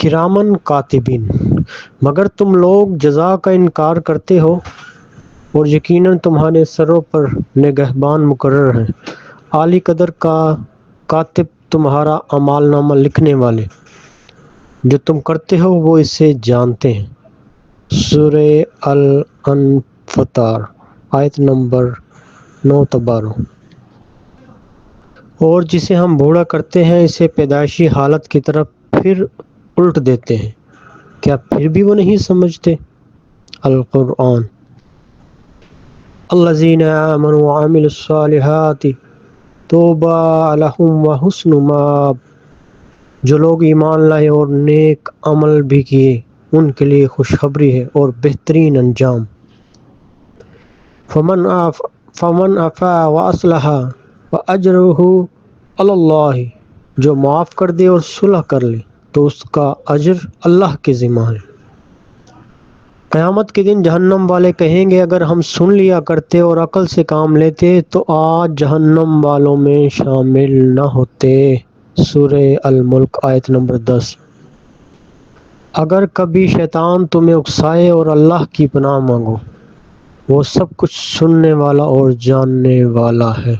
کرامن کاتبین، مگر تم لوگ جزا کا انکار کرتے ہو، اور یقیناً تمہارے سروں پر نگہبان مقرر ہیں، عالی قدر کا کاتب تمہارا اعمال نامہ لکھنے والے، جو تم کرتے ہو وہ اسے جانتے ہیں۔ سورہ الانفطار آیت نمبر 9-12۔ اور جسے ہم بوڑھا کرتے ہیں اسے پیدائشی حالت کی طرف پھر الٹ دیتے ہیں، کیا پھر بھی وہ نہیں سمجھتے؟ القرآن۔ الذین آمنوا وعملوا الصالحات طوبی لہم وحسن مآب، جو لوگ ایمان لائے اور نیک عمل بھی کیے ان کے لیے خوشخبری ہے اور بہترین انجام۔ فمن عفا واصلح فاجرہ علی اللہ، جو معاف کر دے اور صلح کر لے تو اس کا اجر اللہ کے ذمہ ہے۔ قیامت کے دن جہنم والے کہیں گے اگر ہم سن لیا کرتے اور عقل سے کام لیتے تو آج جہنم والوں میں شامل نہ ہوتے۔ سورہ الملک آیت نمبر 10۔ اگر کبھی شیطان تمہیں اکسائے اور اللہ کی پناہ مانگو، وہ سب کچھ سننے والا اور جاننے والا ہے۔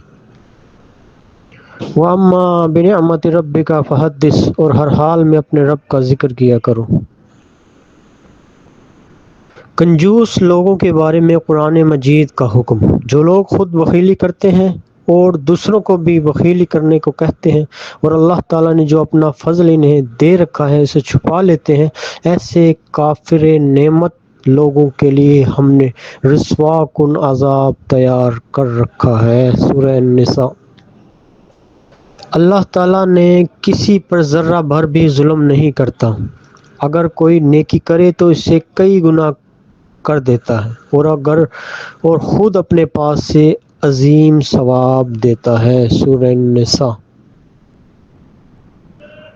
وَأَمَّا بِنِعْمَةِ رَبِّكَ فَحَدِّثْ، اور ہر حال میں اپنے رب کا ذکر کیا کرو۔ کنجوس لوگوں کے بارے میں قرآن مجید کا حکم۔ جو لوگ خود بخیلی کرتے ہیں اور دوسروں کو بھی بخیلی کرنے کو کہتے ہیں، اور اللہ تعالیٰ نے جو اپنا فضل انہیں دے رکھا ہے اسے چھپا لیتے ہیں، ایسے کافر نعمت لوگوں کے لیے ہم نے رسوا کن عذاب تیار کر رکھا ہے۔ سورہ النساء۔ اللہ تعالیٰ نے کسی پر ذرہ بھر بھی ظلم نہیں کرتا، اگر کوئی نیکی کرے تو اسے کئی گنا کر دیتا ہے، اور خود اپنے پاس سے عظیم ثواب دیتا ہے۔ سورہ النساء۔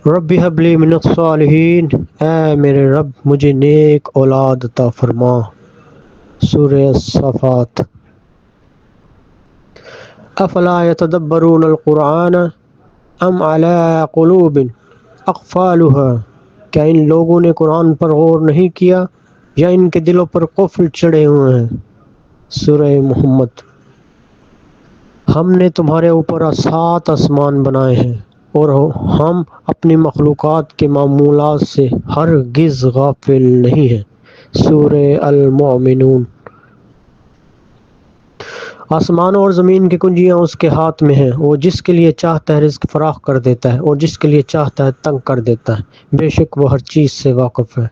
رب ہب لی من الصالحین، اے میرے رب مجھے نیک اولاد عطا فرما۔ سورہ الصافات۔ افلا یتدبرون القرآن ام علی قلوب اقفالها، کیا ان لوگوں نے قرآن پر غور نہیں کیا یا ان کے دلوں پر قفل چڑھے ہوئے ہیں؟ سورہ محمد۔ ہم نے تمہارے اوپر 7 آسمان بنائے ہیں اور ہم اپنی مخلوقات کے معمولات سے ہرگز غافل نہیں ہیں۔ سورہ المؤمنون۔ آسمانوں اور زمین کی کنجیاں اس کے ہاتھ میں ہیں، وہ جس کے لیے چاہتا ہے رزق فراخ کر دیتا ہے اور جس کے لیے چاہتا ہے تنگ کر دیتا ہے، بے شک وہ ہر چیز سے واقف ہے۔